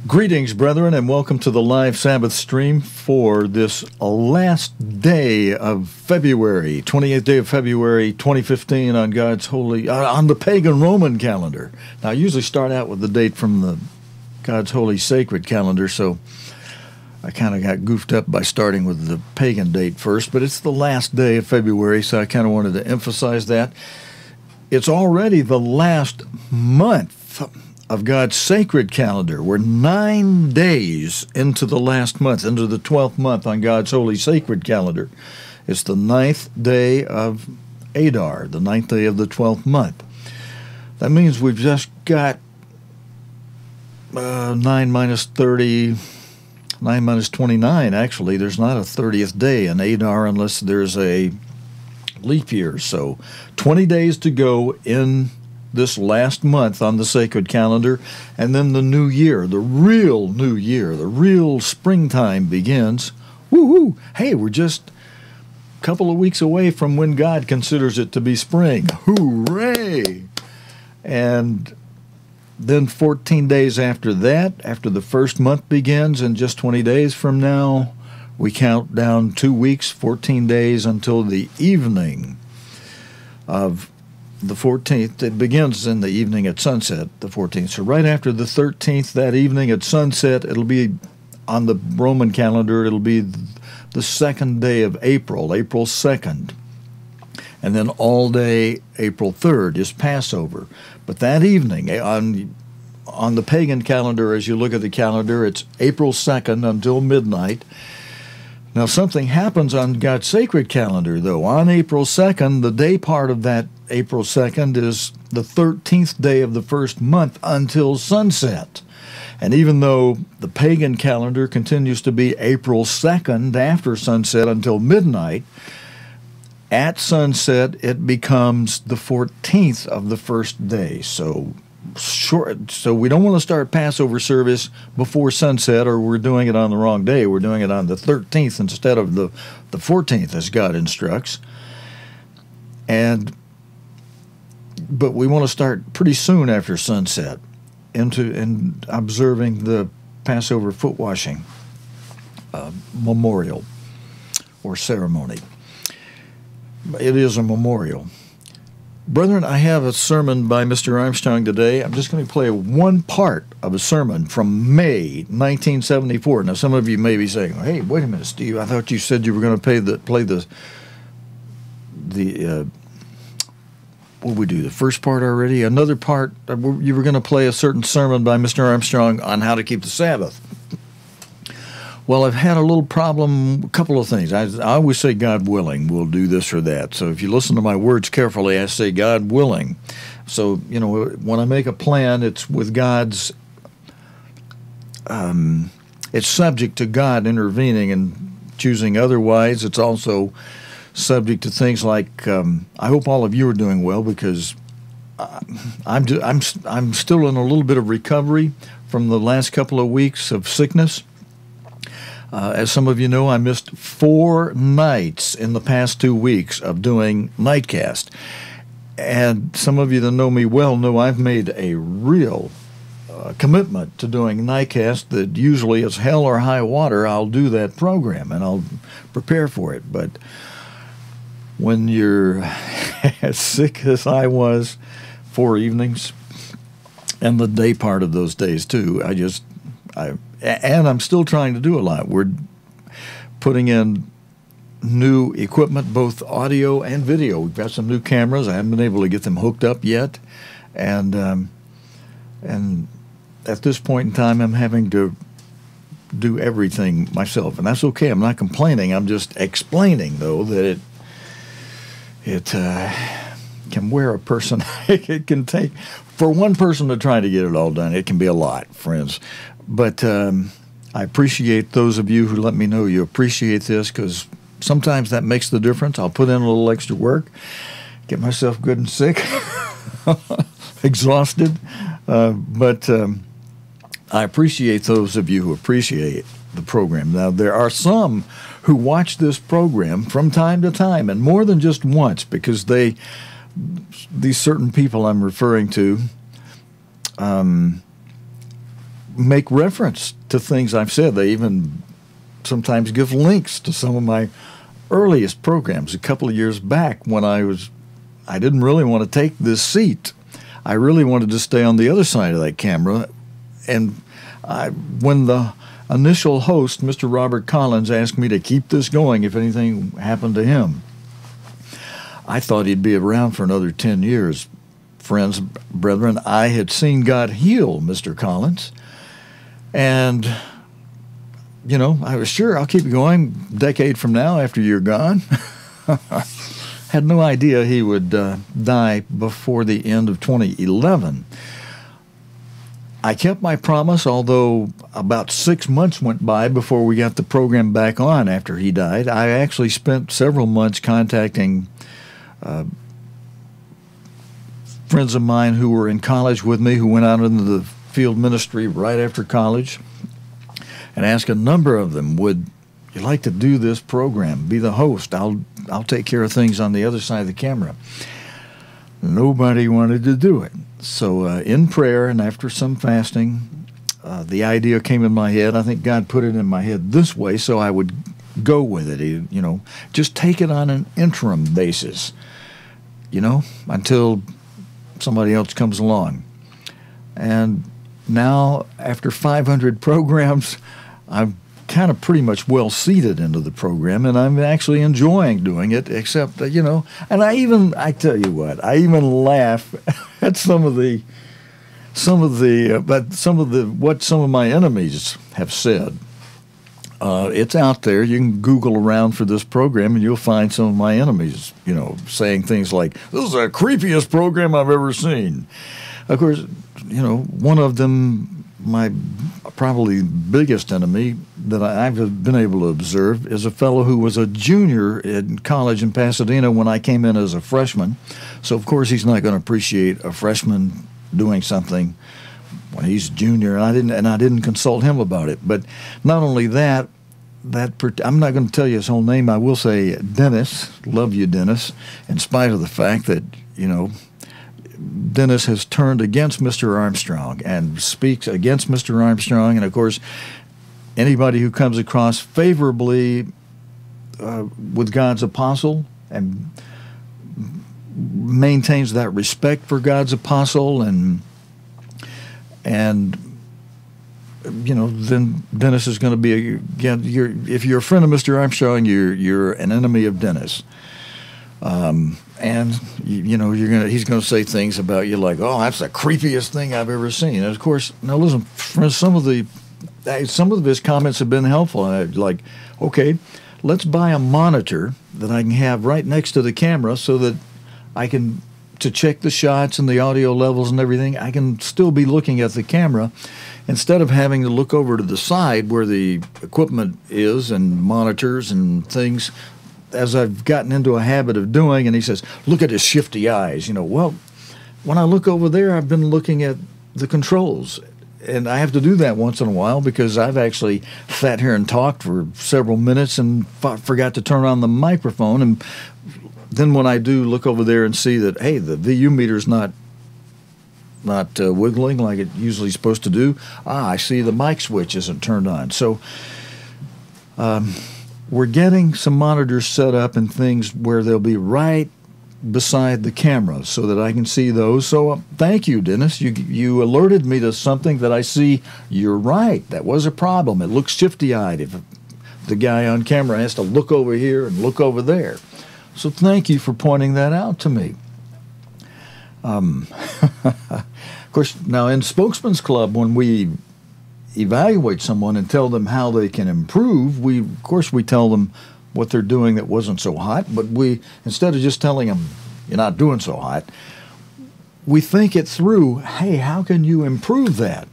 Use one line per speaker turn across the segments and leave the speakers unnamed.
Greetings, brethren, and welcome to the live Sabbath stream for this last day of February, 28th day of February, 2015 on God's holy, on the pagan Roman calendar. Now, I usually start out with the date from the God's holy sacred calendar, so I kind of got goofed up by starting with the pagan date first, but it's the last day of February, so I kind of wanted to emphasize that. It's already the last month of God's sacred calendar. We're 9 days into the last month, into the 12th month on God's holy sacred calendar. It's the 9th day of Adar, the 9th day of the 12th month. That means we've just got 9 minus 30, 9 minus 29, actually. There's not a 30th day in Adar unless there's a leap year. So 20 days to go in this last month on the sacred calendar, and then the new year, the real new year, the real springtime begins. Woo-hoo! Hey, we're just a couple of weeks away from when God considers it to be spring. Hooray! And then 14 days after that, after the first month begins, and just 20 days from now, we count down 2 weeks, 14 days until the evening of the 14th. It begins in the evening at sunset, the 14th. So right after the 13th, that evening at sunset, it'll be on the Roman calendar, it'll be the second day of April, April 2nd. And then all day April 3rd is Passover. But that evening, on the pagan calendar, as you look at the calendar, it's April 2nd until midnight. Now, something happens on God's sacred calendar, though. On April 2nd, the day part of that April 2nd is the 13th day of the first month until sunset. And even though the pagan calendar continues to be April 2nd after sunset until midnight, at sunset it becomes the 14th of the first day. So we don't want to start Passover service before sunset, or we're doing it on the wrong day. We're doing it on the 13th instead of the 14th, as God instructs. But we want to start pretty soon after sunset in observing the Passover foot washing memorial or ceremony. It is a memorial. Brethren, I have a sermon by Mr. Armstrong today. I'm just going to play one part of a sermon from May 1974. Now, some of you may be saying, "Hey, wait a minute, Steve. I thought you said you were going to play the what did we do? The first part already? Another part? You were going to play a certain sermon by Mr. Armstrong on how to keep the Sabbath." Well, I've had a little problem, a couple of things. I always say, God willing, we'll do this or that. So if you listen to my words carefully, I say, God willing. So, when I make a plan, it's with God's, it's subject to God intervening and choosing otherwise. It's also subject to things like, I hope all of you are doing well, because I'm still in a little bit of recovery from the last couple of weeks of sickness. As some of you know, I missed 4 nights in the past 2 weeks of doing Nightcast. And some of you that know me well know I've made a real commitment to doing Nightcast, that usually it's hell or high water, I'll do that program and I'll prepare for it. But when you're as sick as I was 4 evenings, and the day part of those days too, and I'm still trying to do a lot. We're putting in new equipment, both audio and video. We've got some new cameras. I haven't been able to get them hooked up yet. And at this point in time, I'm having to do everything myself. And that's okay. I'm not complaining. I'm just explaining, though, that it can wear a person. It can take, for one person to try to get it all done, it can be a lot, friends. But I appreciate those of you who let me know you appreciate this, because sometimes that makes the difference. I'll put in a little extra work, get myself good and sick, exhausted. But I appreciate those of you who appreciate the program. Now, there are some who watch this program from time to time, and more than just once, because these certain people I'm referring to, make reference to things I've said. They even sometimes give links to some of my earliest programs. A couple of years back when I didn't really want to take this seat. I really wanted to stay on the other side of that camera. And when the initial host, Mr. Robert Collins, asked me to keep this going if anything happened to him, I thought he'd be around for another 10 years. Friends, brethren, I had seen God heal Mr. Collins. And, you know, I was sure I'll keep going a decade from now after you're gone. Had no idea he would die before the end of 2011. I kept my promise, although about 6 months went by before we got the program back on after he died. I actually spent several months contacting friends of mine who were in college with me, who went out into the field ministry right after college, and asked a number of them, would you like to do this program, be the host? I'll take care of things on the other side of the camera. Nobody wanted to do it. So in prayer and after some fasting, the idea came in my head. I think God put it in my head this way so I would go with it, you know, just take it on an interim basis, you know, until somebody else comes along. And now, after 500 programs, I'm kind of pretty much well seated into the program, and I'm actually enjoying doing it, except that, you know, and I tell you what, I even laugh at what some of my enemies have said. It's out there. You can Google around for this program, and you'll find some of my enemies, you know, saying things like, "This is the creepiest program I've ever seen." Of course, you know, one of them, my probably biggest enemy that I've been able to observe, is a fellow who was a junior in college in Pasadena when I came in as a freshman. So, of course, he's not going to appreciate a freshman doing something when he's junior, and I didn't consult him about it. But not only that, I'm not going to tell you his whole name. I will say Dennis. Love you, Dennis, in spite of the fact that, you know, Dennis has turned against Mr. Armstrong and speaks against Mr. Armstrong. And, of course, anybody who comes across favorably with God's apostle and maintains that respect for God's apostle and you know, then Dennis is going to be, again, if you're a friend of Mr. Armstrong, you're an enemy of Dennis. And you know, he's going to say things about you like, "Oh, that's the creepiest thing I've ever seen." And of course, now listen, some of his comments have been helpful. Like, okay, let's buy a monitor that I can have right next to the camera so that I can, to check the shots and the audio levels and everything, I can still be looking at the camera instead of having to look over to the side where the equipment is and monitors and things, as I've gotten into a habit of doing. And he says, "Look at his shifty eyes." You know, well, when I look over there, I've been looking at the controls. And I have to do that once in a while because I've actually sat here and talked for several minutes and forgot to turn on the microphone. And then when I do look over there and see that, hey, the VU meter's not wiggling like it usually is supposed to do, I see the mic switch isn't turned on. So we're getting some monitors set up and things where they'll be right beside the camera so that I can see those. So thank you, Dennis. You alerted me to something that I see. You're right. That was a problem. It looks shifty-eyed if the guy on camera has to look over here and look over there. So thank you for pointing that out to me. Of course, now in Spokesman's Club, when we evaluate someone and tell them how they can improve, we tell them what they're doing that wasn't so hot, but instead of just telling them you're not doing so hot, we think it through. Hey, how can you improve that?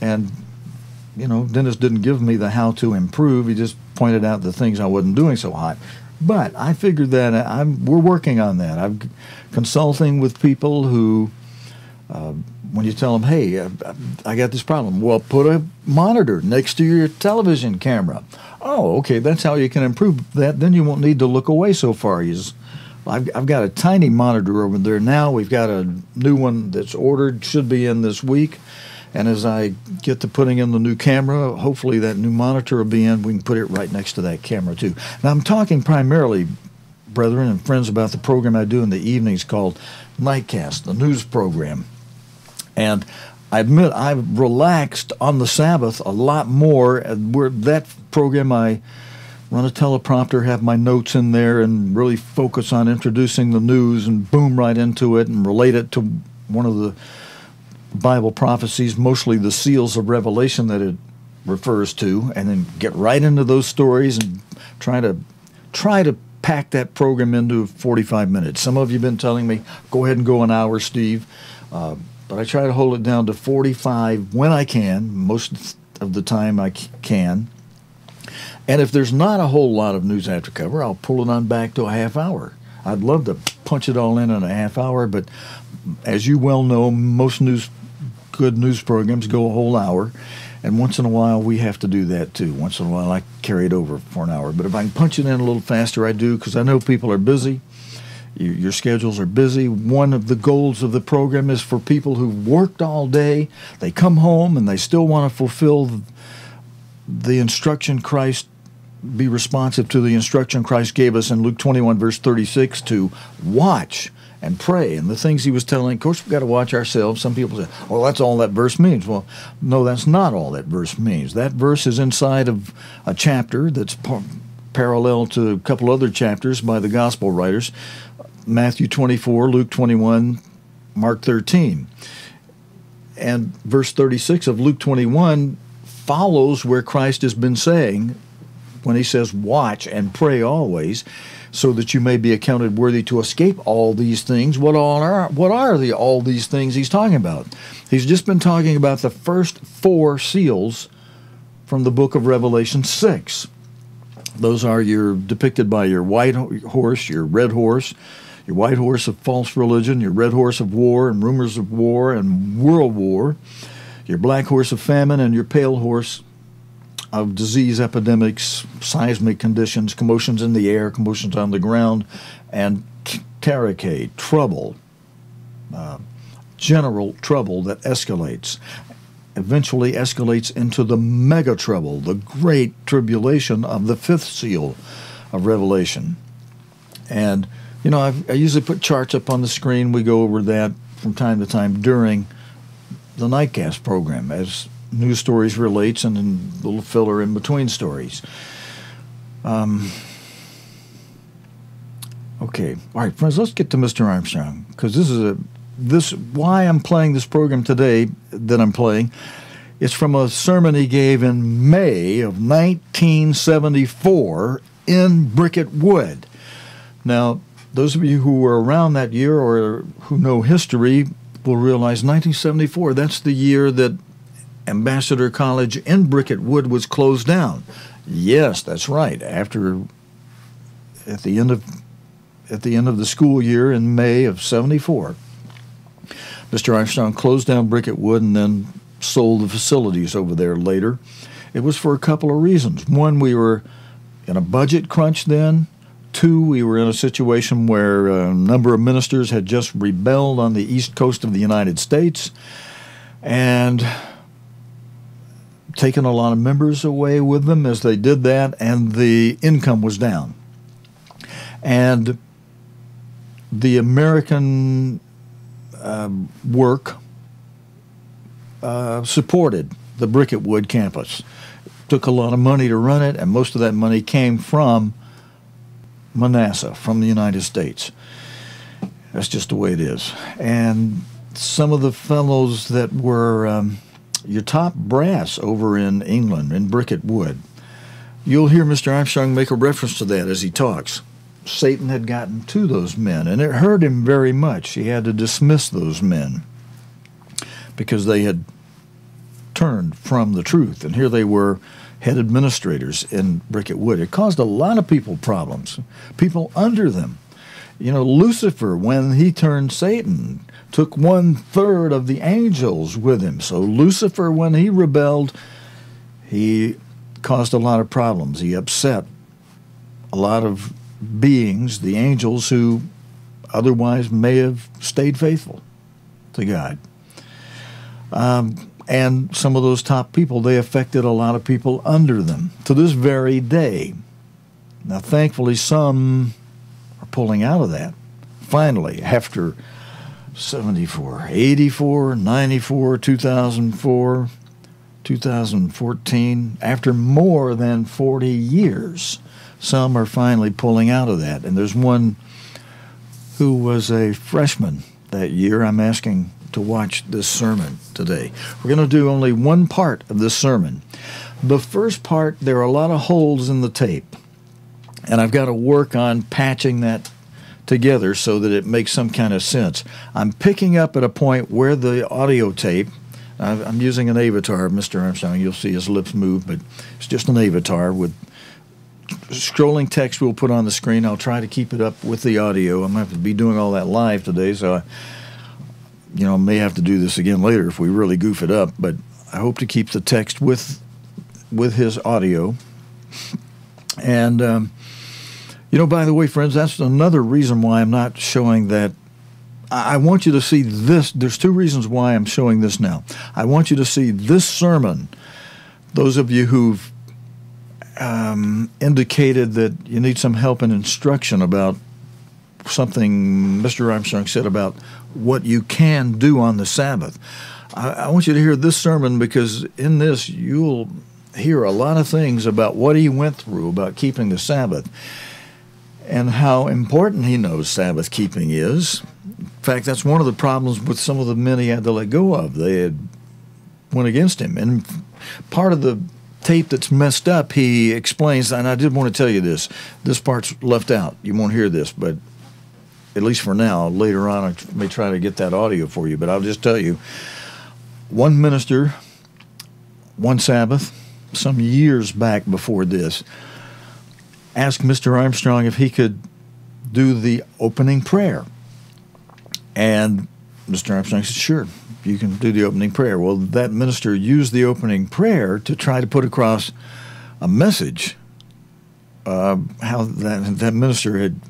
And, you know, Dennis didn't give me the how to improve. He just pointed out the things I wasn't doing so hot. But I figured that we're working on that. I'm consulting with people who, when you tell them, hey, I got this problem, well, put a monitor next to your television camera. Oh, okay, that's how you can improve that. Then you won't need to look away so far. I've got a tiny monitor over there now. We've got a new one that's ordered, should be in this week. And as I get to putting in the new camera, hopefully that new monitor will be in. We can put it right next to that camera, too. Now, I'm talking primarily, brethren and friends, about the program I do in the evenings called Nightcast, the news program. And I admit I've relaxed on the Sabbath a lot more. That program, I run a teleprompter, have my notes in there, and really focus on introducing the news and boom right into it and relate it to one of the Bible prophecies, mostly the seals of Revelation that it refers to, and then get right into those stories and try to pack that program into 45 minutes. Some of you have been telling me, go ahead and go an hour, Steve. But I try to hold it down to 45 when I can, most of the time I can. And if there's not a whole lot of news I have to cover, I'll pull it on back to a half hour. I'd love to punch it all in a half hour, but as you well know, most good news programs go a whole hour, and once in a while we have to do that too. Once in a while I carry it over for an hour. But if I can punch it in a little faster, I do, because I know people are busy. Your schedules are busy. One of the goals of the program is for people who've worked all day, they come home and they still want to fulfill the instruction Christ, be responsive to the instruction Christ gave us in Luke 21, verse 36, to watch and pray. And the things he was telling, of course, we've got to watch ourselves. Some people say, well, that's all that verse means. Well, no, that's not all that verse means. That verse is inside of a chapter that's parallel to a couple other chapters by the gospel writers. Matthew 24, Luke 21, Mark 13. And verse 36 of Luke 21 follows where Christ has been saying when he says, watch and pray always, so that you may be accounted worthy to escape all these things. What are all these things he's talking about? He's just been talking about the first 4 seals from the book of Revelation 6. Those are depicted by your white horse, your red horse, your white horse of false religion, your red horse of war and rumors of war and world war, your black horse of famine, and your pale horse of disease, epidemics, seismic conditions, commotions in the air, commotions on the ground, and terroricade, trouble, general trouble that eventually escalates into the mega trouble, the great tribulation of the 5th seal of Revelation. And I usually put charts up on the screen. We go over that from time to time during the Nightcast program as news stories relates, and then a little filler in between stories. Okay, all right, friends, let's get to Mr. Armstrong, because why I'm playing this program today that I'm playing. It's from a sermon he gave in May of 1974 in BricketWood. Now, those of you who were around that year or who know history will realize 1974, that's the year that Ambassador College in BricketWood was closed down. Yes, that's right. At the end of the school year in May of 74, Mr. Armstrong closed down BricketWood and then sold the facilities over there later. It was for a couple of reasons. One, we were in a budget crunch then. 2, we were in a situation where a number of ministers had just rebelled on the east coast of the United States and taken a lot of members away with them as they did that, and the income was down. And the American work supported the BricketWood campus. Took a lot of money to run it, and most of that money came from Manasseh, from the United States. That's just the way it is. And some of the fellows that were your top brass over in England, in BricketWood, you'll hear Mr. Armstrong make a reference to that as he talks. Satan had gotten to those men, and it hurt him very much. He had to dismiss those men because they had turned from the truth, and here they were, head administrators in BricketWood. It caused a lot of people problems, people under them. Lucifer, when he turned Satan, took 1/3 of the angels with him. So Lucifer, when he rebelled, he caused a lot of problems. He upset a lot of beings, the angels, who otherwise may have stayed faithful to God. And some of those top people, they affected a lot of people under them to this very day. Now, thankfully, some are pulling out of that. Finally, after 74, 84, 94, 2004, 2014, after more than 40 years, some are finally pulling out of that. And there's one who was a freshman that year. I'm asking to watch this sermon today. We're going to do only one part of this sermon. The first part, there are a lot of holes in the tape, and I've got to work on patching that together so that it makes some kind of sense. I'm picking up at a point where the audio tape, I'm using an avatar of Mr. Armstrong. You'll see his lips move, but it's just an avatar with scrolling text we'll put on the screen. I'll try to keep it up with the audio. I'm going to have to be doing all that live today, so I may have to do this again later if we really goof it up, but I hope to keep the text with his audio. And, by the way, friends, that's another reason why I'm not showing that. I want you to see this. There's two reasons why I'm showing this now. I want you to see this sermon. Those of you who've indicated that you need some help and instruction about something Mr. Armstrong said about what you can do on the Sabbath. I want you to hear this sermon, because in this you'll hear a lot of things about what he went through about keeping the Sabbath and how important he knows Sabbath keeping is. In fact, that's one of the problems with some of the men he had to let go of. They had went against him. And part of the tape that's messed up, he explains, and I did want to tell you this. This part's left out. You won't hear this, but at least for now. Later on, I may try to get that audio for you, but I'll just tell you, one minister, one Sabbath, some years back before this, asked Mr. Armstrong if he could do the opening prayer. And Mr. Armstrong said, sure, you can do the opening prayer. Well, that minister used the opening prayer to try to put across a message, how that minister had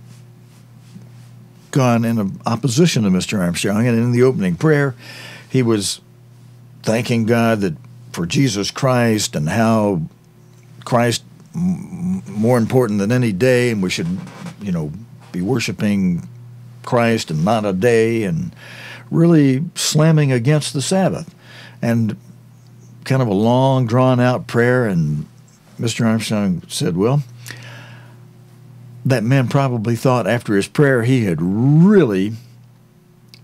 gone in opposition to Mr. Armstrong, and in the opening prayer, he was thanking God that for Jesus Christ and how Christ more important than any day, and we should, be worshiping Christ and not a day, and really slamming against the Sabbath, and kind of a long, drawn-out prayer. And Mr. Armstrong said, well, that man probably thought after his prayer he had really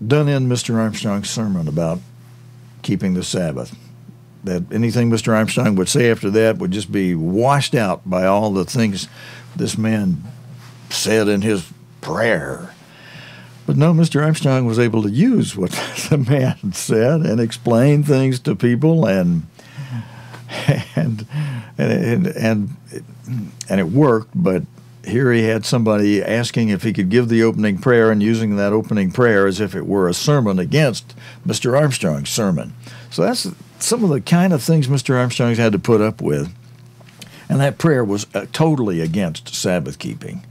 done in Mr. Armstrong's sermon about keeping the Sabbath. That anything Mr. Armstrong would say after that would just be washed out by all the things this man said in his prayer. But no, Mr. Armstrong was able to use what the man said and explain things to people, and it worked. But here he had somebody asking if he could give the opening prayer and using that opening prayer as if it were a sermon against Mr. Armstrong's sermon. So that's some of the kind of things Mr. Armstrong's had to put up with. And that prayer was totally against Sabbath keeping.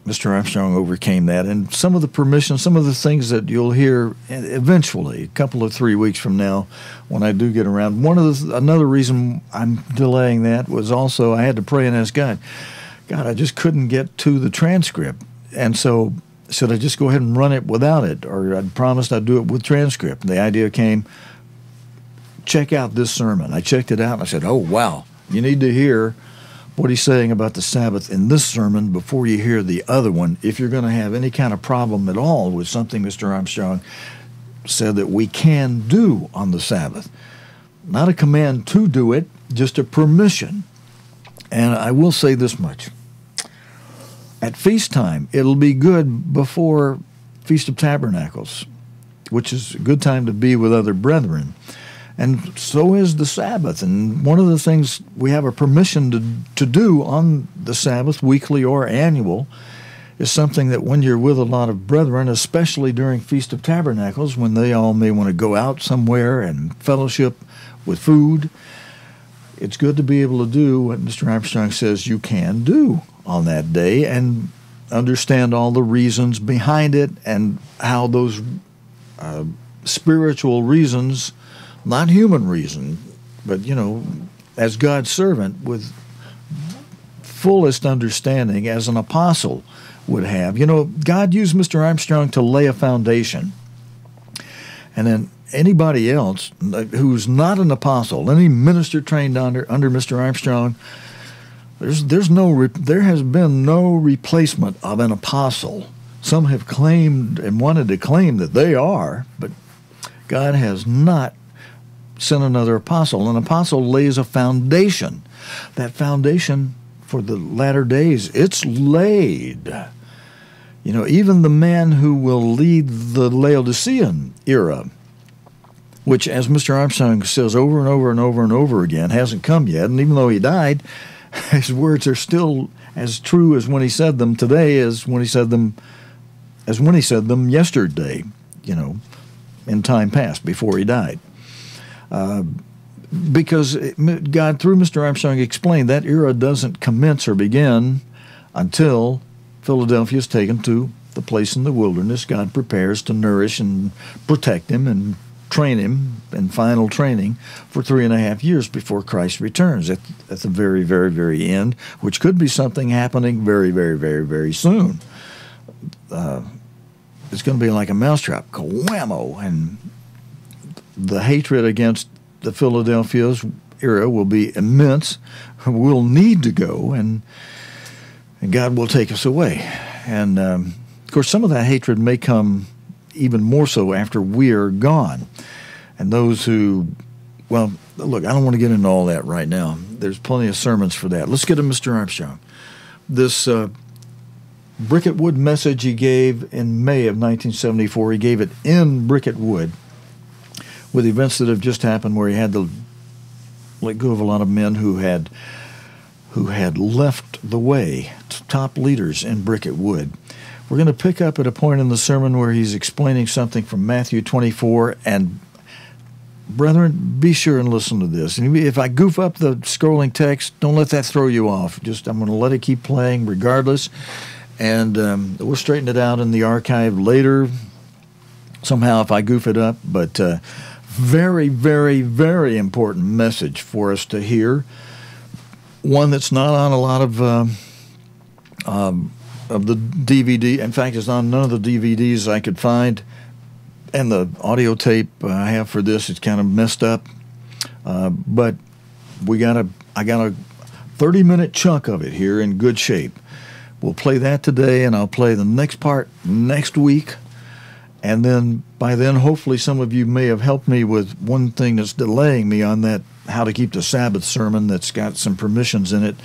Mr. Armstrong overcame that. And some of the permissions, some of the things that you'll hear eventually, a couple of 3 weeks from now, when I do get around. Another reason I'm delaying that was also I had to pray and ask God, I just couldn't get to the transcript. And so should I just go ahead and run it without it? Or I promised I'd do it with transcript. And the idea came, check out this sermon. I checked it out and I said, oh, wow, you need to hear what he's saying about the Sabbath in this sermon before you hear the other one, if you're going to have any kind of problem at all with something Mr. Armstrong said that we can do on the Sabbath. Not a command to do it, just a permission. And I will say this much. At feast time, it'll be good before Feast of Tabernacles, which is a good time to be with other brethren. And so is the Sabbath. And one of the things we have a permission to do on the Sabbath, weekly or annual, is something that when you're with a lot of brethren, especially during Feast of Tabernacles, when they all may want to go out somewhere and fellowship with food, it's good to be able to do what Mr. Armstrong says you can do on that day and understand all the reasons behind it and how those spiritual reasons not human reason, but, as God's servant with fullest understanding as an apostle would have. God used Mr. Armstrong to lay a foundation. And then anybody else who's not an apostle, any minister trained under Mr. Armstrong, there has been no replacement of an apostle. Some have claimed and wanted to claim that they are, but God has not sent another apostle. An apostle lays a foundation. That foundation for the latter days, it's laid. Even the man who will lead the Laodicean era, which, as Mr. Armstrong says over and over and over and over again, hasn't come yet. And even though he died, his words are still as true as when he said them today as when he said them yesterday, in time past before he died. Because God, through Mr. Armstrong, explained that era doesn't commence or begin until Philadelphia is taken to the place in the wilderness God prepares to nourish and protect him and train him in final training for 3.5 years before Christ returns at the very, very, very end, which could be something happening very, very, very, very soon. It's going to be like a mousetrap, whammo, and the hatred against the Philadelphia's era will be immense. We'll need to go, and God will take us away. And, of course, some of that hatred may come even more so after we are gone. And those who, well, look, I don't want to get into all that right now. There's plenty of sermons for that. Let's get to Mr. Armstrong. This BricketWood Message he gave in May of 1974, he gave it in BricketWood with events that have just happened where he had to let go of a lot of men who had left the way, top leaders in BricketWood. We're going to pick up at a point in the sermon where he's explaining something from Matthew 24, and brethren, be sure and listen to this. And if I goof up the scrolling text, don't let that throw you off. I'm going to let it keep playing regardless, and we'll straighten it out in the archive later somehow if I goof it up, but very, very, very important message for us to hear. One that's not on a lot of the DVD. In fact, it's on none of the DVDs I could find. And the audio tape I have for this is kind of messed up. But I got a 30-minute chunk of it here in good shape. We'll play that today, and I'll play the next part next week. And then by then, hopefully some of you may have helped me with one thing that's delaying me on that How to Keep the Sabbath sermon that's got some permissions in it,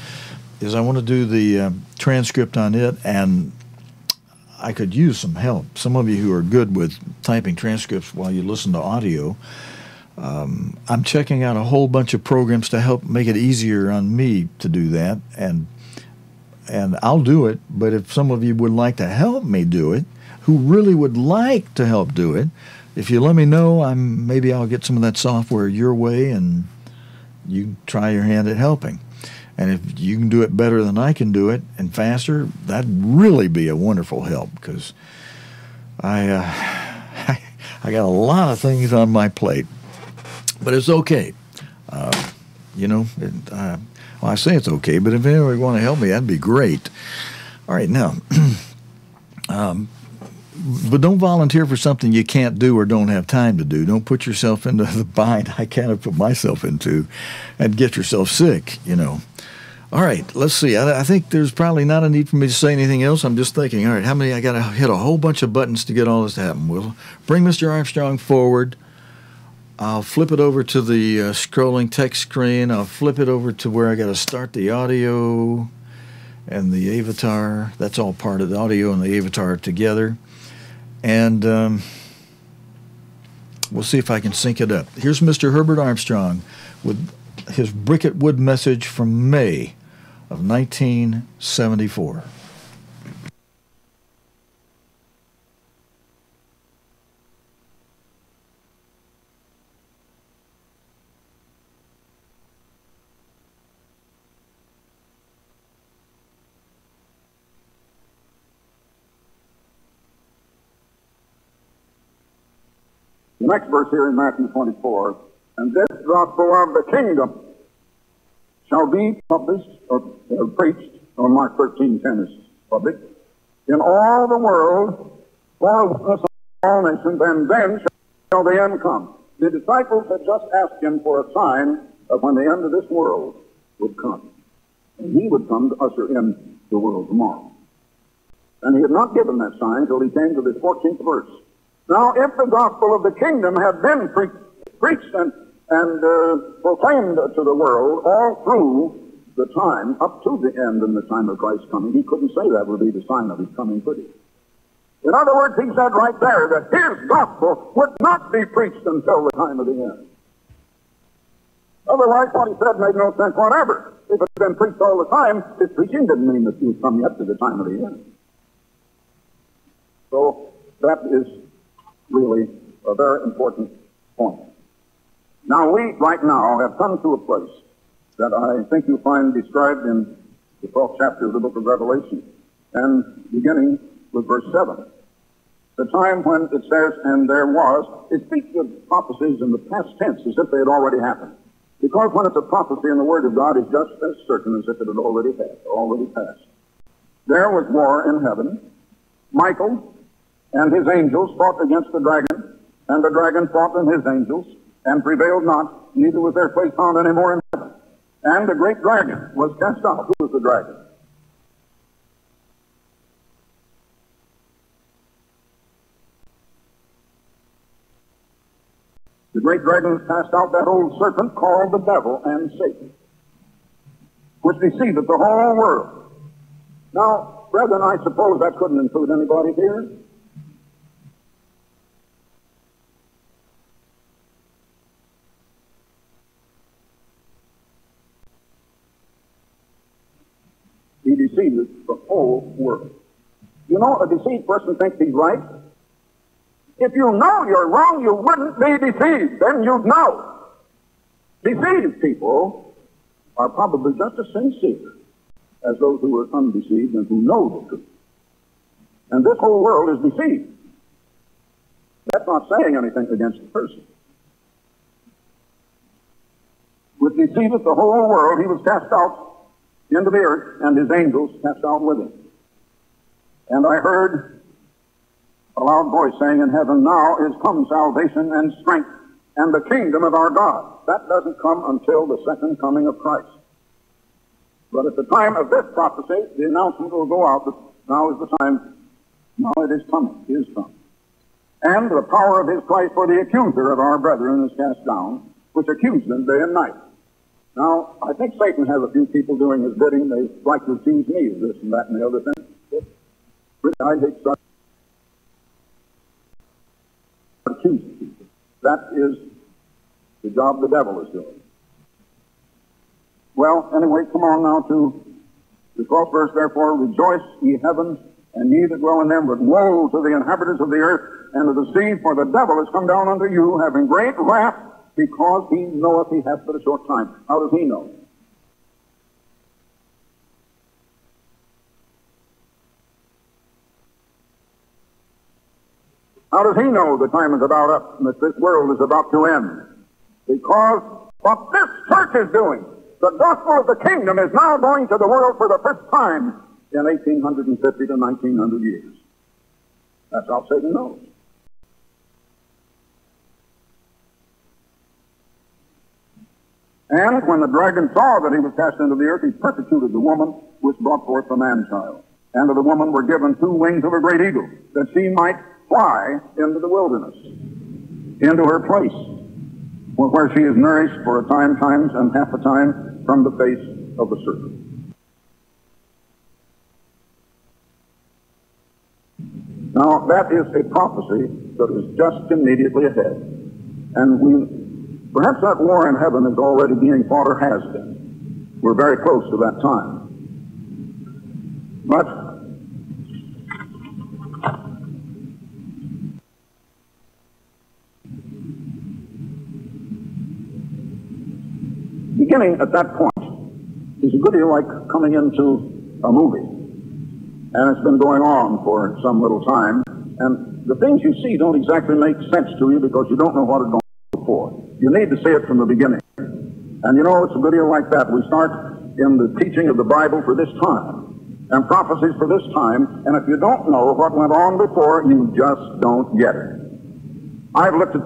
is I want to do the transcript on it, and I could use some help. Some of you who are good with typing transcripts while you listen to audio, I'm checking out a whole bunch of programs to help make it easier on me to do that, and I'll do it, but if some of you would like to help me do it, who really would like to help do it, if you let me know, maybe I'll get some of that software your way, and you try your hand at helping. And if you can do it better than I can do it and faster, that'd really be a wonderful help, because I got a lot of things on my plate. But it's okay. I say it's okay, but if anybody want to help me, that'd be great. All right, now, but don't volunteer for something you can't do or don't have time to do. Don't put yourself into the bind I kind of put myself into and get yourself sick, All right, let's see. I think there's probably not a need for me to say anything else. I'm just thinking, all right, I got to hit a whole bunch of buttons to get all this to happen. We'll bring Mr. Armstrong forward. I'll flip it over to the scrolling text screen. I'll flip it over to where I got to start the audio and the avatar. That's all part of the audio and the avatar together. And we'll see if I can sync it up. Here's Mr. Herbert Armstrong with his BricketWood Message from May of 1974.
The next verse here in Matthew 24 And this gospel of the kingdom shall be published or preached, on Mark 13:10 is published, in all the world for witness of all nations, and then shall the end come. The disciples had just asked him for a sign of when the end of this world would come. And he would come to usher in the world tomorrow. And he had not given that sign till he came to this 14th verse. Now, if the gospel of the kingdom had been preached and proclaimed to the world all through the time, up to the end and the time of Christ's coming, he couldn't say that would be the sign of his coming, could he? In other words, he said right there that his gospel would not be preached until the time of the end. Otherwise, what he said made no sense whatever. If it had been preached all the time, his preaching didn't mean that he would come yet to the time of the end. So that is really a very important point. Now, we right now have come to a place that I think you find described in the 12th chapter of the book of Revelation, and beginning with verse 7. The time when it says, and there was, it speaks of prophecies in the past tense as if they had already happened. Because when it's a prophecy in the Word of God, it's just as certain as if it had already passed. There was war in heaven. Michael and his angels fought against the dragon, and the dragon fought and his angels, and prevailed not, neither was their place found any more in heaven. And the great dragon was cast out. Who was the dragon? The great dragon cast out, that old serpent called the devil and Satan, which deceiveth the whole world. Now, brethren, I suppose that couldn't include anybody here. He deceiveth the whole world. You know, a deceived person thinks he's right. If you know you're wrong, you wouldn't be deceived. Then you'd know. Deceived people are probably just as sincere as those who are undeceived and who know the truth. And this whole world is deceived. That's not saying anything against the person. Which deceiveth the whole world, he was cast out into the earth, and his angels cast out with him. And I heard a loud voice saying in heaven, now is come salvation and strength and the kingdom of our God. That doesn't come until the second coming of Christ. But at the time of this prophecy, the announcement will go out that now is the time, now it is coming, is come. And the power of his Christ, for the accuser of our brethren is cast down, which accused them day and night. Now, I think Satan has a few people doing his bidding. They like to accuse me of this and that and the other thing. I hate such accusing people. That is the job the devil is doing. Well, anyway, come on now to the 12th verse. Therefore, rejoice, ye heavens, and ye that dwell in them, but woe to the inhabitants of the earth and of the sea, for the devil is come down unto you, having great wrath, because he knoweth he hath but a short time. How does he know? How does he know the time is about up and that this world is about to end? Because what this church is doing, the gospel of the kingdom is now going to the world for the first time in 1850 to 1900 years. That's how Satan knows. And when the dragon saw that he was cast into the earth, he persecuted the woman which brought forth the man-child. And to the woman were given 2 wings of a great eagle, that she might fly into the wilderness, into her place, where she is nourished for a time, times, and half a time from the face of the serpent. Now, that is a prophecy that is just immediately ahead. And perhaps that war in heaven is already being fought or has been. We're very close to that time. But beginning at that point is a good deal like coming into a movie. And it's been going on for some little time. And the things you see don't exactly make sense to you because you don't know what it's going before. You need to see it from the beginning. And you know, it's a good deal like that. We start in the teaching of the Bible for this time, and prophecies for this time, and if you don't know what went on before, you just don't get it. I've looked at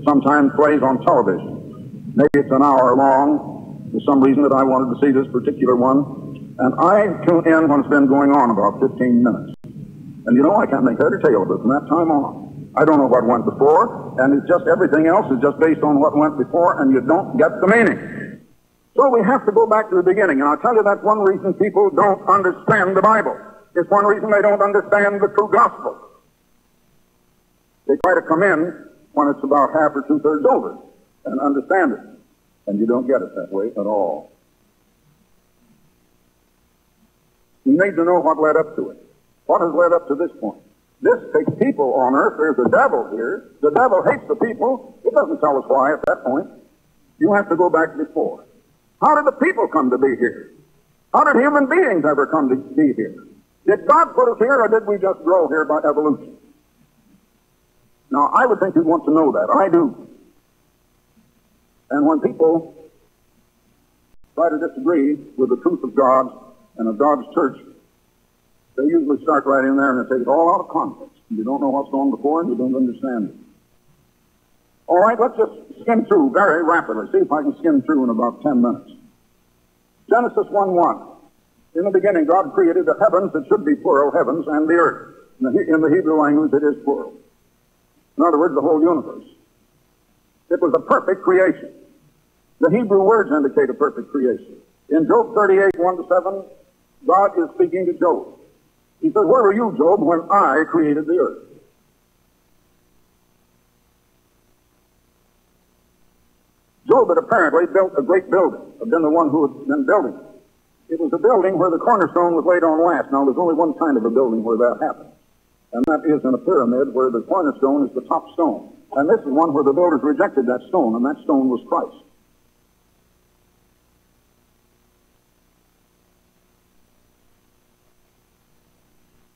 sometimes plays on television. Maybe it's an hour long, for some reason that I wanted to see this particular one, and I tune in when it's been going on about 15 minutes. And you know, I can't make head or tail of it from that time on. I don't know what went before, and it's just everything else is just based on what went before, and you don't get the meaning. So we have to go back to the beginning, and I'll tell you that's one reason people don't understand the Bible. It's one reason they don't understand the true gospel. They try to come in when it's about half or two-thirds over and understand it, and you don't get it that way at all. You need to know what led up to it. What has led up to this point? This takes people on earth. There's a devil here. The devil hates the people. It doesn't tell us why at that point. You have to go back before. How did the people come to be here? How did human beings ever come to be here? Did God put us here, or did we just grow here by evolution? Now, I would think you'd want to know that. I do. And when people try to disagree with the truth of God and of God's church, they usually start right in there and they take it all out of context. You don't know what's gone before and you don't understand it. All right, let's just skim through very rapidly. See if I can skim through in about 10 minutes. Genesis 1:1. In the beginning, God created the heavens, it should be plural, heavens, and the earth. In the Hebrew language, it is plural. In other words, the whole universe. It was a perfect creation. The Hebrew words indicate a perfect creation. In Job 38:1-7, God is speaking to Job. He says, "Where were you, Job, when I created the earth?" Job had apparently built a great building, had been the one who had been building it. It was a building where the cornerstone was laid on last. Now, there's only one kind of a building where that happens, and that is in a pyramid where the cornerstone is the top stone. And this is one where the builders rejected that stone, and that stone was Christ.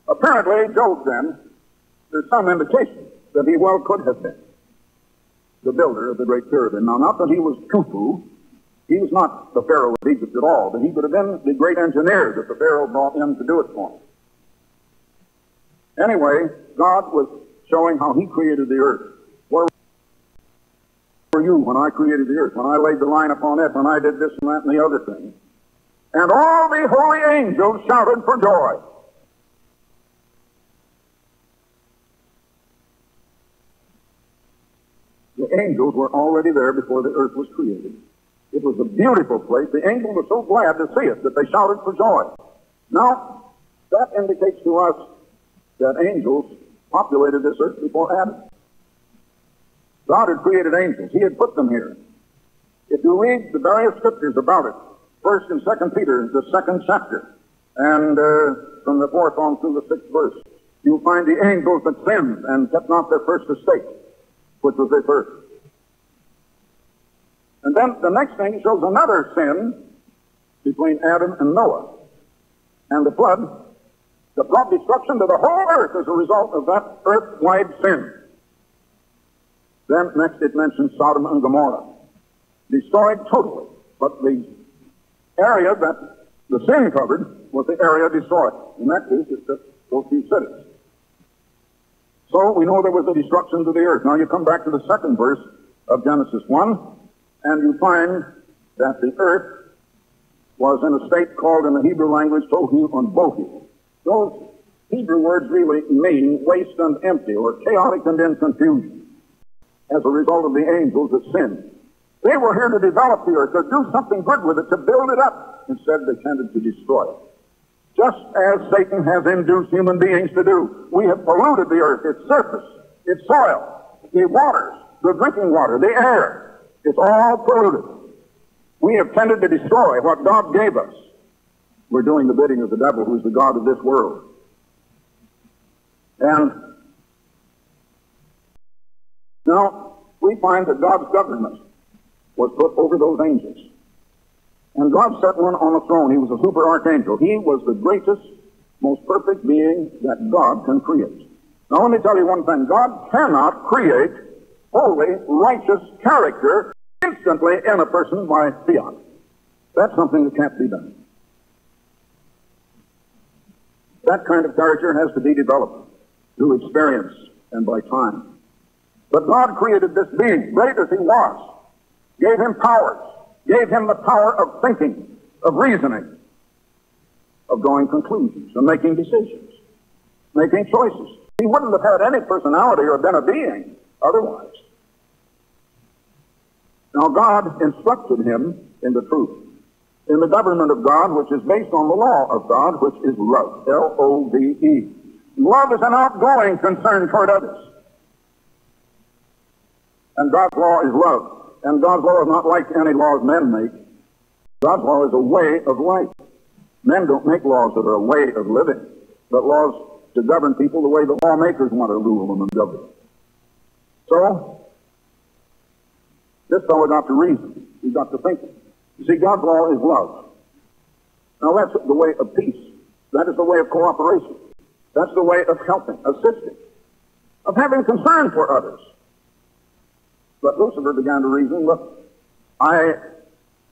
Apparently, Job, then, there's some indication that he well could have been the builder of the Great Pyramid. Now, not that he was Khufu. He was not the Pharaoh of Egypt at all, but he could have been the great engineer that the Pharaoh brought in to do it for him. Anyway, God was showing how he created the earth. Where were you when I created the earth, when I laid the line upon it, when I did this and that and the other thing? And all the holy angels shouted for joy. The angels were already there before the earth was created. It was a beautiful place. The angels were so glad to see it that they shouted for joy. Now, that indicates to us that angels populated this earth before Adam. God had created angels. He had put them here. If you read the various scriptures about it, 1st and 2nd Peter, the 2nd chapter, and from the 4th on through the 6th verse, you'll find the angels that sinned and kept not their first estate, which was this earth. And then the next thing shows another sin between Adam and Noah. And the flood that brought destruction to the whole earth as a result of that earth-wide sin. Then next it mentions Sodom and Gomorrah. Destroyed totally. But the area that the sin covered was the area destroyed. In that case, it's just those few cities. So we know there was a destruction to the earth. Now you come back to the 2nd verse of Genesis 1, and you find that the earth was in a state called in the Hebrew language tohu and bohu. Those Hebrew words really mean waste and empty, or chaotic and in confusion, as a result of the angels that sinned. They were here to develop the earth, to do something good with it, to build it up. Instead, they tended to destroy it. Just as Satan has induced human beings to do. We have polluted the earth, its surface, its soil, the waters, the drinking water, the air. It's all polluted. We have tended to destroy what God gave us. We're doing the bidding of the devil, who's the god of this world. And now we find that God's government was put over those angels. And God set one on a throne. He was a super archangel. He was the greatest, most perfect being that God can create. Now let me tell you one thing. God cannot create holy, righteous character instantly in a person by fiat. That's something that can't be done. That kind of character has to be developed through experience and by time. But God created this being, great as he was, gave him powers, gave him the power of thinking, of reasoning, of drawing conclusions, of making decisions, making choices. He wouldn't have had any personality or been a being otherwise. Now God instructed him in the truth, in the government of God, which is based on the law of God, which is love, L-O-V-E. Love is an outgoing concern toward others. And God's law is love. And God's law is not like any laws men make. God's law is a way of life. Men don't make laws that are a way of living, but laws to govern people the way the lawmakers want to rule them and govern them. So, this fellow got to reason. He got to thinking. You see, God's law is love. Now that's the way of peace. That is the way of cooperation. That's the way of helping, assisting, of having concern for others. But Lucifer began to reason, look, I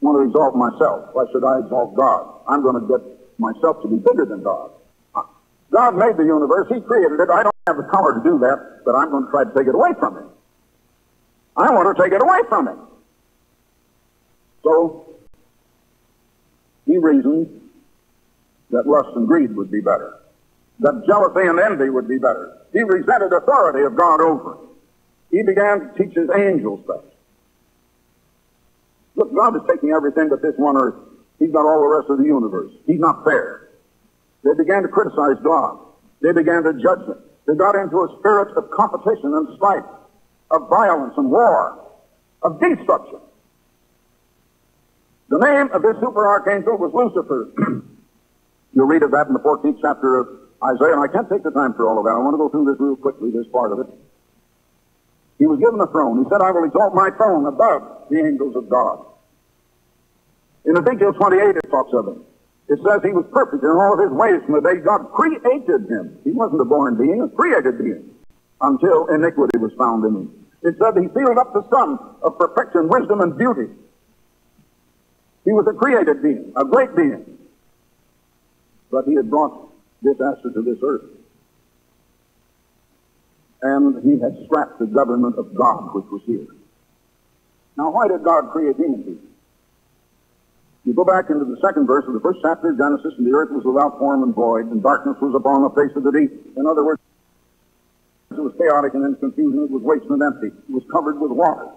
want to exalt myself. Why should I exalt God? I'm going to get myself to be bigger than God. God made the universe. He created it. I don't have the power to do that, but I'm going to try to take it away from him. I want to take it away from him. So, he reasoned that lust and greed would be better, that jealousy and envy would be better. He resented authority of God over him. He began to teach his angels stuff. Look, God is taking everything but this one earth. He's got all the rest of the universe. He's not fair. They began to criticize God. They began to judge him. They got into a spirit of competition and strife, of violence and war, of destruction. The name of this super archangel was Lucifer. You'll read of that in the 14th chapter of Isaiah, and I can't take the time for all of that. I want to go through this real quickly, this part of it. He was given a throne. He said, I will exalt my throne above the angels of God. In Ezekiel 28, it talks of him. It says he was perfect in all of his ways from the day God created him. He wasn't a born being, a created being, until iniquity was found in him. It said he sealed up the sun of perfection, wisdom, and beauty. He was a created being, a great being. But he had brought disaster to this earth. And he had strapped the government of God, which was here. Now, why did God create human beings? You go back into the second verse of the first chapter of Genesis, and the earth was without form and void, and darkness was upon the face of the deep. In other words, it was chaotic and in confusion. It was waste and empty. It was covered with water.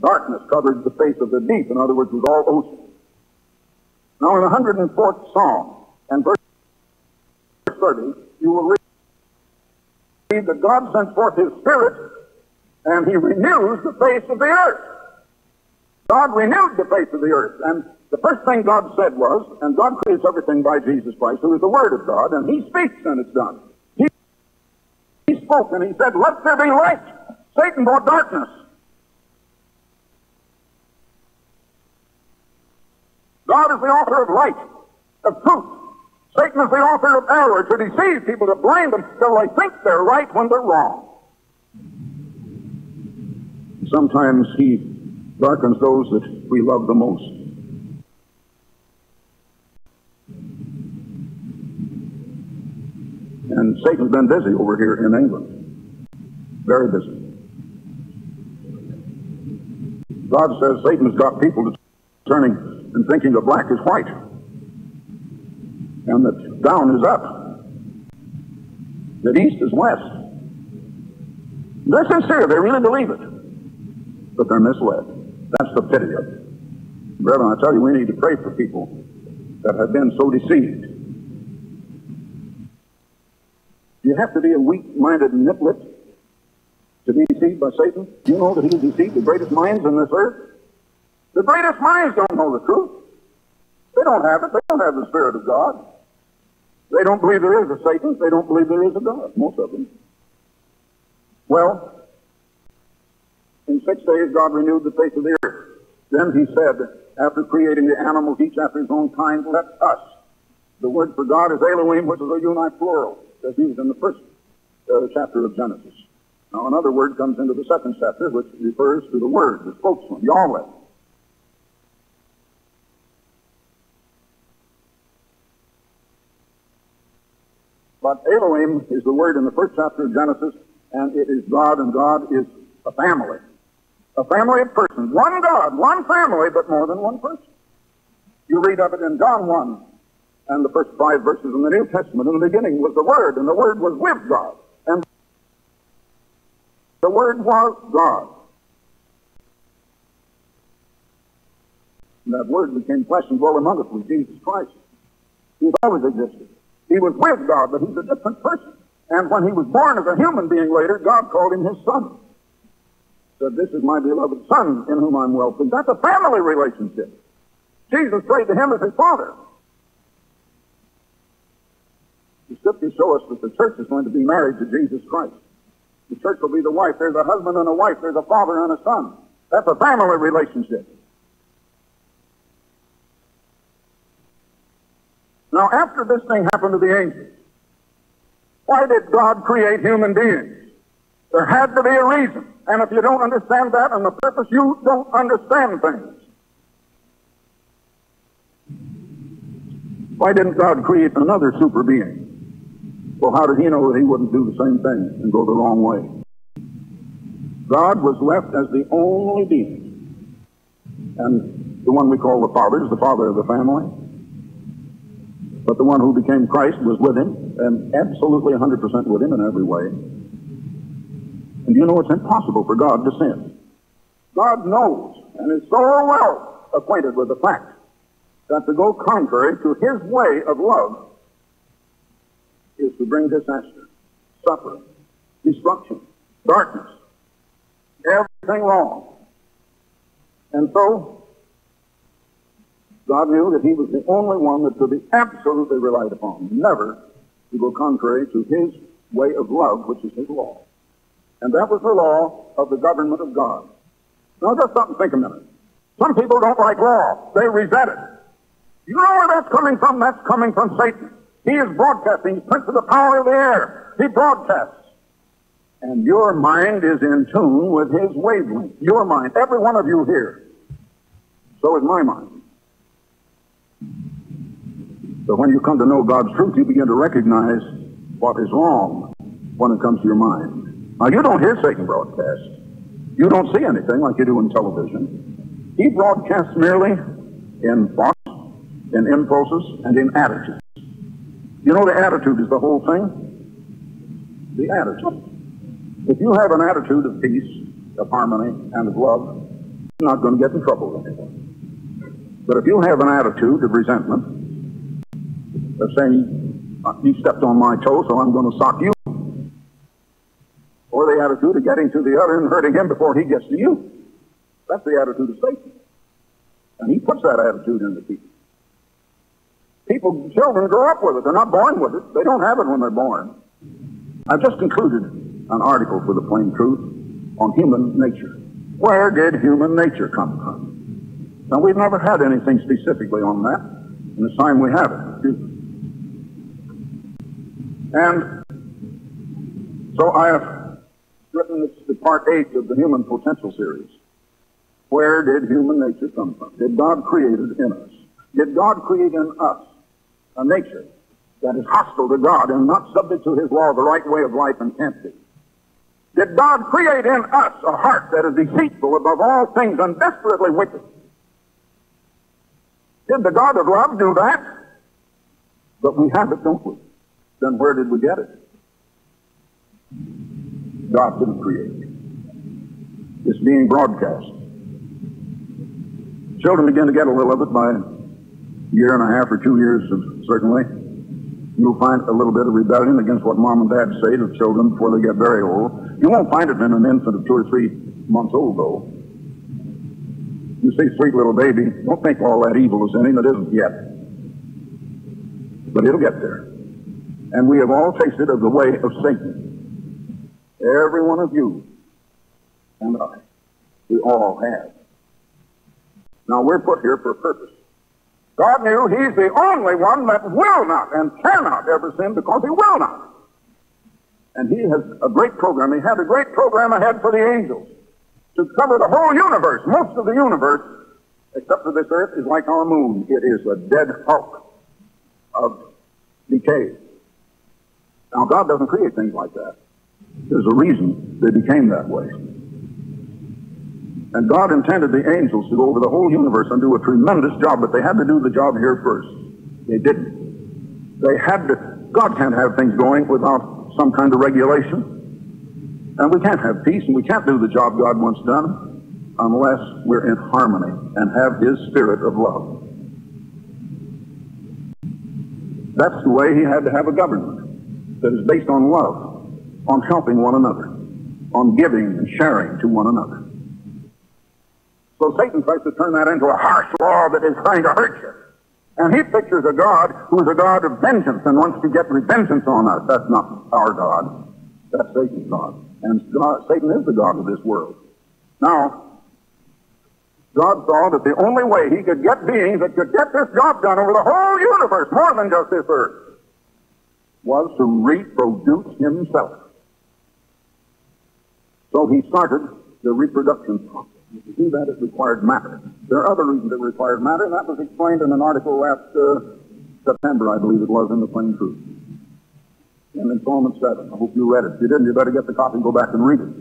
Darkness covered the face of the deep. In other words, it was all ocean. Now, in the 104th Psalm and verse 30, you will read that God sends forth his Spirit, and he renews the face of the earth. God renewed the face of the earth, and the first thing God said was, and God creates everything by Jesus Christ, who is the Word of God, and he speaks and it's done. He spoke and he said, let there be light. Satan brought darkness. God is the author of light, of truth. Satan is the author of error, to deceive people, to blind them till they think they're right when they're wrong. Sometimes he darkens those that we love the most. And Satan's been busy over here in England. Very busy. God says Satan's got people turning and thinking that black is white, and that down is up, that east is west. They're sincere, they really believe it, but they're misled. That's the pity of it. Brethren, I tell you, we need to pray for people that have been so deceived. You have to be a weak-minded nitwit to be deceived by Satan. Do you know that he has deceived the greatest minds in this earth? The greatest minds don't know the truth. They don't have it. They don't have the Spirit of God. They don't believe there is a Satan. They don't believe there is a God, most of them. Well, in 6 days God renewed the face of the earth. Then he said, after creating the animals, each after his own kind, let us The word for God is Elohim, which is a unite plural, as used in the first chapter of Genesis. Now another word comes into the second chapter, which refers to the Word, the spokesman, Yahweh. But Elohim is the word in the first chapter of Genesis, and it is God, and God is a family. A family of persons. One God, one family, but more than one person. You read of it in John 1, and the first 5 verses in the New Testament. In the beginning was the Word, and the Word was with God. And the Word was God. And that Word became flesh and dwelt among us with Jesus Christ. He's always existed. He was with God, but he's a different person. And when he was born as a human being later, God called him his son. Said, "This is my beloved son in whom I'm well pleased." That's a family relationship. Jesus prayed to him as his father. The scriptures show us that the church is going to be married to Jesus Christ. The church will be the wife. There's a husband and a wife. There's a father and a son. That's a family relationship. Now, after this thing happened to the angels, why did God create human beings? There had to be a reason. And if you don't understand that and the purpose, you don't understand things. Why didn't God create another super being? Well, how did he know that he wouldn't do the same thing and go the wrong way? God was left as the only being. And the one we call the Father is the father of the family. But the one who became Christ was with him, and absolutely 100% with him in every way. And you know it's impossible for God to sin. God knows and is so well acquainted with the fact that to go contrary to his way of love is to bring disaster, suffering, destruction, darkness, everything wrong. And so God knew that he was the only one that could be absolutely relied upon, never to go contrary to his way of love, which is his law. And that was the law of the government of God. Now just stop and think a minute. Some people don't like law. They resent it. You know where that's coming from? That's coming from Satan. He is broadcasting. He's prince of the power of the air. He broadcasts. And your mind is in tune with his wavelength. Your mind. Every one of you here. So is my mind. So when you come to know God's truth, you begin to recognize what is wrong when it comes to your mind. Now, you don't hear Satan broadcast. You don't see anything like you do in television. He broadcasts merely in thoughts, in impulses, and in attitudes. You know, the attitude is the whole thing. The attitude. If you have an attitude of peace, of harmony, and of love, you're not going to get in trouble with anyone. But if you have an attitude of resentment, of saying, "You stepped on my toe, so I'm going to sock you," or the attitude of getting to the other and hurting him before he gets to you, that's the attitude of Satan. And he puts that attitude into people. Children grow up with it. They're not born with it. They don't have it when they're born. I've just concluded an article for the Plain Truth on human nature. Where did human nature come from? Now, we've never had anything specifically on that, and it's time we have it. And so I have written this to part 8 of the Human Potential series. Where did human nature come from? Did God create it in us? Did God create in us a nature that is hostile to God and not subject to his law, the right way of life, and can't be? Did God create in us a heart that is deceitful above all things and desperately wicked? Did the God of love do that? But we have it, don't we? Then where did we get it? God didn't create it. It's being broadcast. Children begin to get a little of it by a year and a half or 2 years, certainly. You'll find a little bit of rebellion against what mom and dad say to children before they get very old. You won't find it in an infant of 2 or 3 months old, though. You see, sweet little baby, don't think all that evil is in him. It isn't yet. But it'll get there. And we have all tasted of the way of Satan. Every one of you and I. We all have. Now, we're put here for a purpose. God knew He's the only one that will not and cannot ever sin because He will not. And He has a great program. He had a great program ahead for the angels to cover the whole universe. Most of the universe, except for this earth, is like our moon. It is a dead hulk of decay. Now, God doesn't create things like that. There's a reason they became that way. And God intended the angels to go over the whole universe and do a tremendous job, but they had to do the job here first. They didn't. They had to. God can't have things going without some kind of regulation. And we can't have peace, and we can't do the job God wants done unless we're in harmony and have His spirit of love. That's the way He had to have a government that is based on love, on helping one another, on giving and sharing to one another. So Satan tries to turn that into a harsh law that is trying to hurt you. And he pictures a God who is a God of vengeance and wants to get vengeance on us. That's not our God. That's Satan's God. And Satan is the God of this world. Now, God saw that the only way He could get beings that could get this job done over the whole universe, more than just this earth, was to reproduce Himself. So He started the reproduction process. To do that, it required matter. There are other reasons it required matter, and that was explained in an article last September, I believe it was, in the Plain Truth. In Installment 7. I hope you read it. If you didn't, you better get the copy and go back and read it.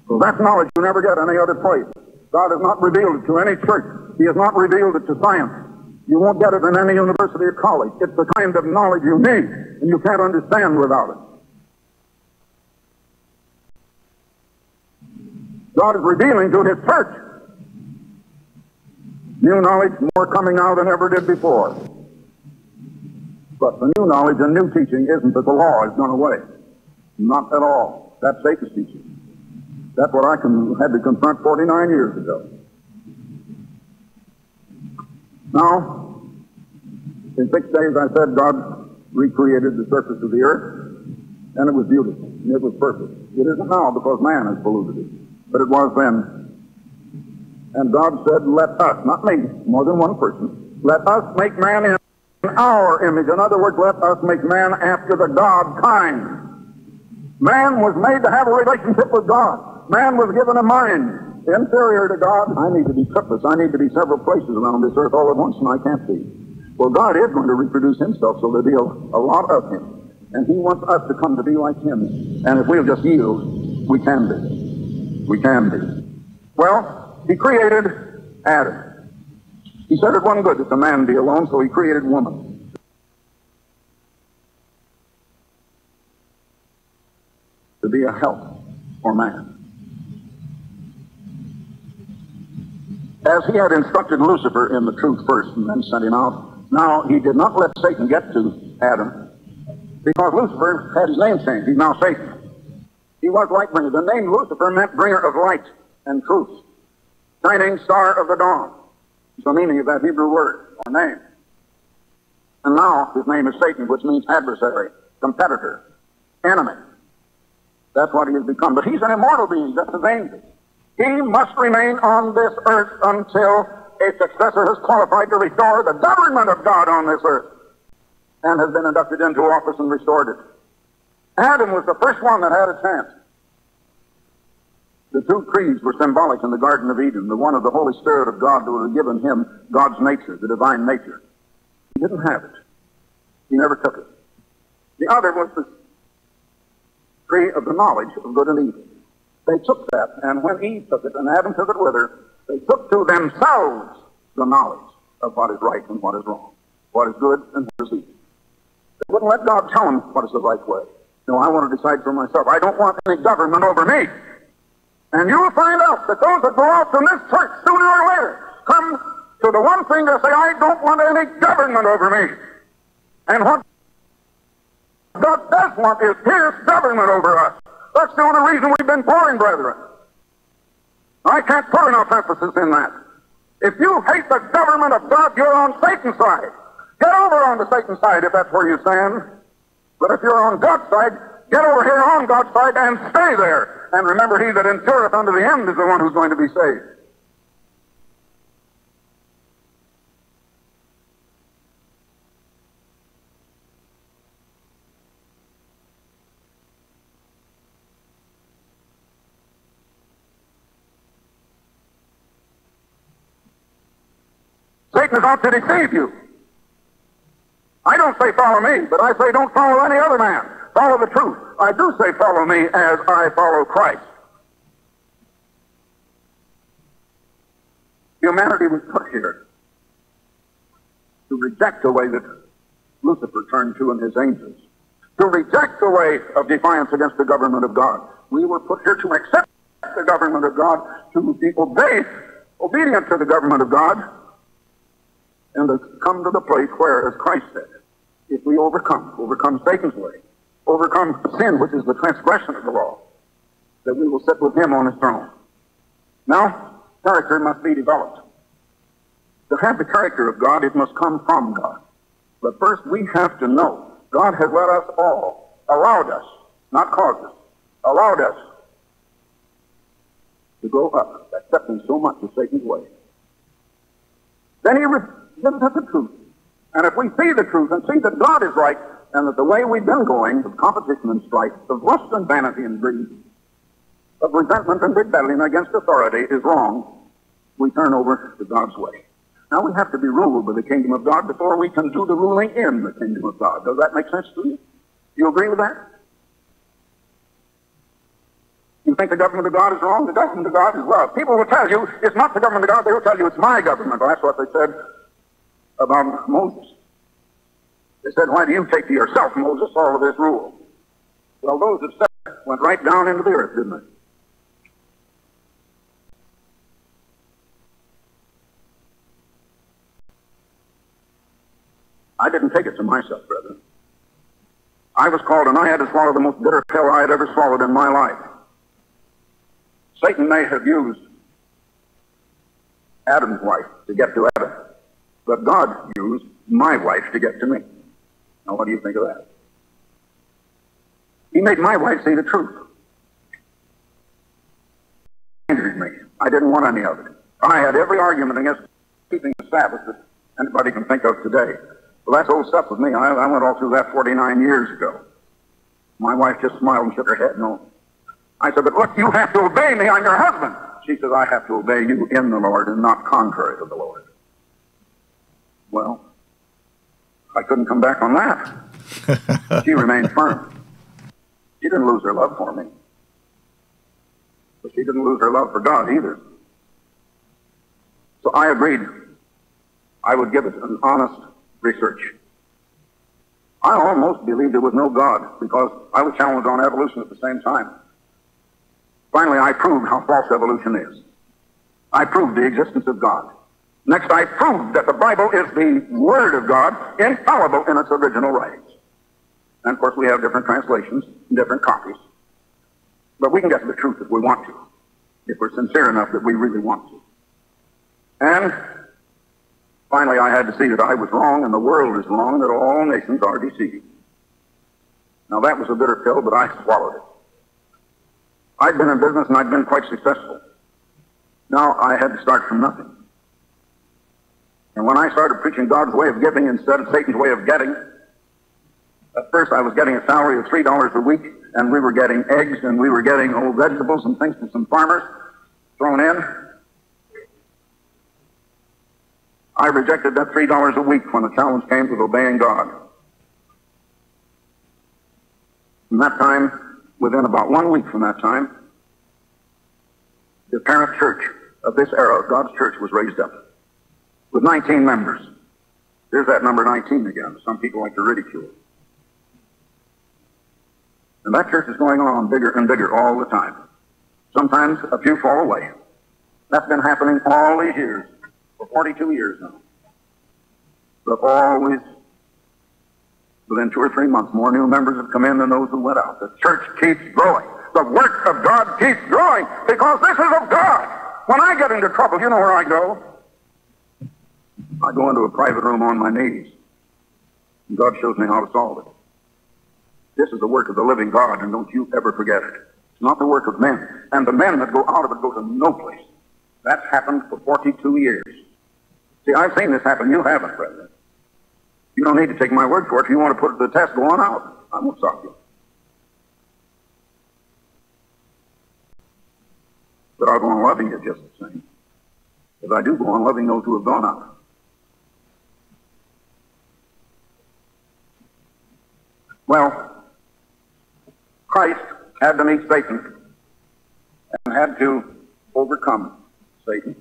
So that's knowledge you never get any other place. God has not revealed it to any church. He has not revealed it to science. You won't get it in any university or college. It's the kind of knowledge you need, and you can't understand without it. God is revealing to His church new knowledge, more coming now than ever did before. But the new knowledge and new teaching isn't that the law has gone away. Not at all. That's Satan's teaching. That's what I had to confront 49 years ago. Now, in 6 days, I said God recreated the surface of the earth, and it was beautiful. It was perfect. It isn't now because man has polluted it. But it was then. And God said, let us, not me, more than one person, let us make man in our image. In other words, let us make man after the God kind. Man was made to have a relationship with God. Man was given a mind inferior to God. I need to be triplets. I need to be several places around this earth all at once, and I can't be. Well, God is going to reproduce Himself, so there'll be a lot of Him. And He wants us to come to be like Him. And if we'll just yield, we can be. We can be. Well, He created Adam. He said it wasn't good that the man be alone, so He created woman. To be a help for man. As He had instructed Lucifer in the truth first and then sent him out, now He did not let Satan get to Adam because Lucifer had his name changed. He's now Satan. He was light bringer. The name Lucifer meant bringer of light and truth. Shining star of the dawn. It's the meaning of that Hebrew word or name. And now his name is Satan, which means adversary, competitor, enemy. That's what he has become. But he's an immortal being, just as angels. He must remain on this earth until a successor has qualified to restore the government of God on this earth and has been inducted into office and restored it. Adam was the first one that had a chance. The two trees were symbolic in the Garden of Eden, the one of the Holy Spirit of God who had given him God's nature, the divine nature. He didn't have it. He never took it. The other was the tree of the knowledge of good and evil. They took that, and when Eve took it, and Adam took it with her, they took to themselves the knowledge of what is right and what is wrong, what is good and what is evil. They wouldn't let God tell them what is the right way. No, I want to decide for myself. I don't want any government over me. And you'll find out that those that go out from this church sooner or later come to the one thing to say, I don't want any government over me. And what God does want is His government over us. That's the only reason we've been pouring, brethren. I can't put enough emphasis in that. If you hate the government of God, you're on Satan's side. Get over on the Satan's side if that's where you stand. But if you're on God's side, get over here on God's side and stay there. And remember, he that endureth unto the end is the one who's going to be saved. Satan is out to deceive you. I don't say follow me, but I say don't follow any other man. Follow the truth. I do say follow me as I follow Christ. Humanity was put here to reject the way that Lucifer turned to and his angels, to reject the way of defiance against the government of God. We were put here to accept the government of God, to be obedient to the government of God, and to come to the place where, as Christ said, if we overcome Satan's way, overcome sin, which is the transgression of the law, that we will sit with him on his throne. Now, character must be developed. To have the character of God, it must come from God. But first, we have to know God has let us all, allowed us, not caused us, allowed us to grow up, accepting so much of Satan's way. Then he gives us the truth. And if we see the truth and see that God is right, and that the way we've been going of competition and strife, of lust and vanity and greed, of resentment and rebellion against authority is wrong, we turn over to God's way. Now we have to be ruled by the kingdom of God before we can do the ruling in the kingdom of God. Does that make sense to you? You agree with that? You think the government of God is wrong? The government of God is love. People will tell you it's not the government of God. They will tell you it's my government. Well, that's what they said about Moses. They said, why do you take to yourself, Moses, all of this rule? Well, those that said it went right down into the earth, didn't they? I didn't take it to myself, brethren. I was called, and I had to swallow the most bitter pill I had ever swallowed in my life. Satan may have used Adam's wife to get to Adam, but God used my wife to get to me. Now, what do you think of that? He made my wife see the truth. He hindered me. I didn't want any of it. I had every argument against keeping the Sabbath that anybody can think of today. Well, that's old stuff with me. I went all through that 49 years ago. My wife just smiled and shook her head. No. I said, but look, you have to obey me. I'm your husband. She says, I have to obey you in the Lord and not contrary to the Lord. Well, I couldn't come back on that. She remained firm. She didn't lose her love for me. But she didn't lose her love for God either. So I agreed I would give it an honest research. I almost believed there was no God because I was challenged on evolution at the same time. Finally, I proved how false evolution is. I proved the existence of God. Next, I proved that the Bible is the Word of God, infallible in its original writings. And, of course, we have different translations, different copies. But we can get to the truth if we want to, if we're sincere enough that we really want to. And finally, I had to see that I was wrong and the world is wrong and that all nations are deceived. Now, that was a bitter pill, but I swallowed it. I'd been in business and I'd been quite successful. Now I had to start from nothing. And when I started preaching God's way of giving instead of Satan's way of getting, at first I was getting a salary of $3 a week, and we were getting eggs and we were getting old vegetables and things from some farmers thrown in. I rejected that $3 a week when the challenge came to obeying God. From that time, within about 1 week from that time, the parent church of this era, God's church, was raised up with 19 members. There's that number 19 again. Some people like to ridicule it. And that church is going on bigger and bigger all the time. Sometimes a few fall away. That's been happening all these years, for 42 years now. But always, within 2 or 3 months, more new members have come in than those who went out. The church keeps growing. The work of God keeps growing because this is of God. When I get into trouble, you know where I go? I go into a private room on my knees. And God shows me how to solve it. This is the work of the living God, and don't you ever forget it. It's not the work of men. And the men that go out of it go to no place. That's happened for 42 years. See, I've seen this happen. You haven't, brethren. You don't need to take my word for it. If you want to put it to the test, go on out. I won't stop you. But I'll go on loving you just the same. As I do go on loving those who have gone out. Christ had to meet Satan and had to overcome Satan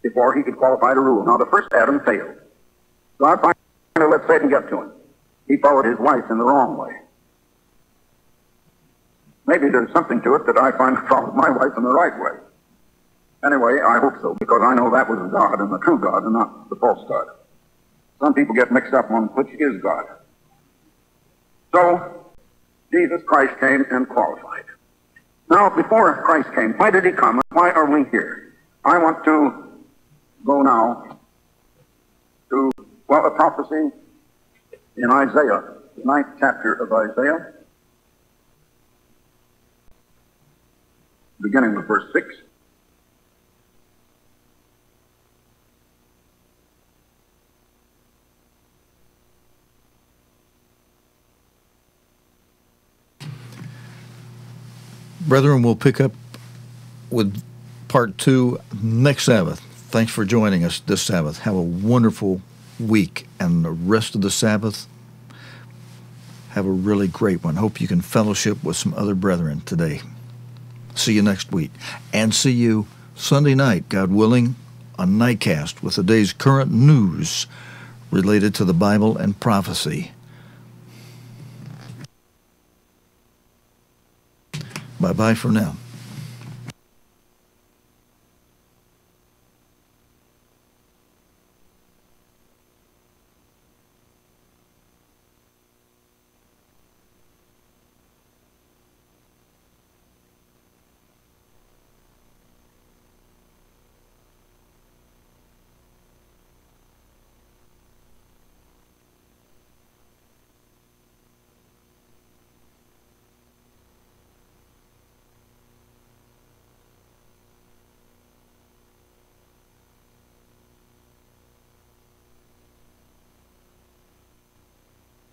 before he could qualify to rule. Now, the first Adam failed. God finally let Satan get to him. He followed his wife in the wrong way. Maybe there's something to it that I finally followed my wife in the right way. Anyway, I hope so, because I know that was God and the true God and not the false God. Some people get mixed up on which is God. So, Jesus Christ came and qualified. Now, before Christ came, why did he come and why are we here? I want to go now to, well, a prophecy in Isaiah, the 9th chapter of Isaiah, beginning with verse 6.
Brethren, we'll pick up with part 2 next Sabbath. Thanks for joining us this Sabbath. Have a wonderful week, and the rest of the Sabbath, have a really great one. Hope you can fellowship with some other brethren today. See you next week. And see you Sunday night, God willing, on Nightcast with the day's current news related to the Bible and prophecy. Bye-bye for now.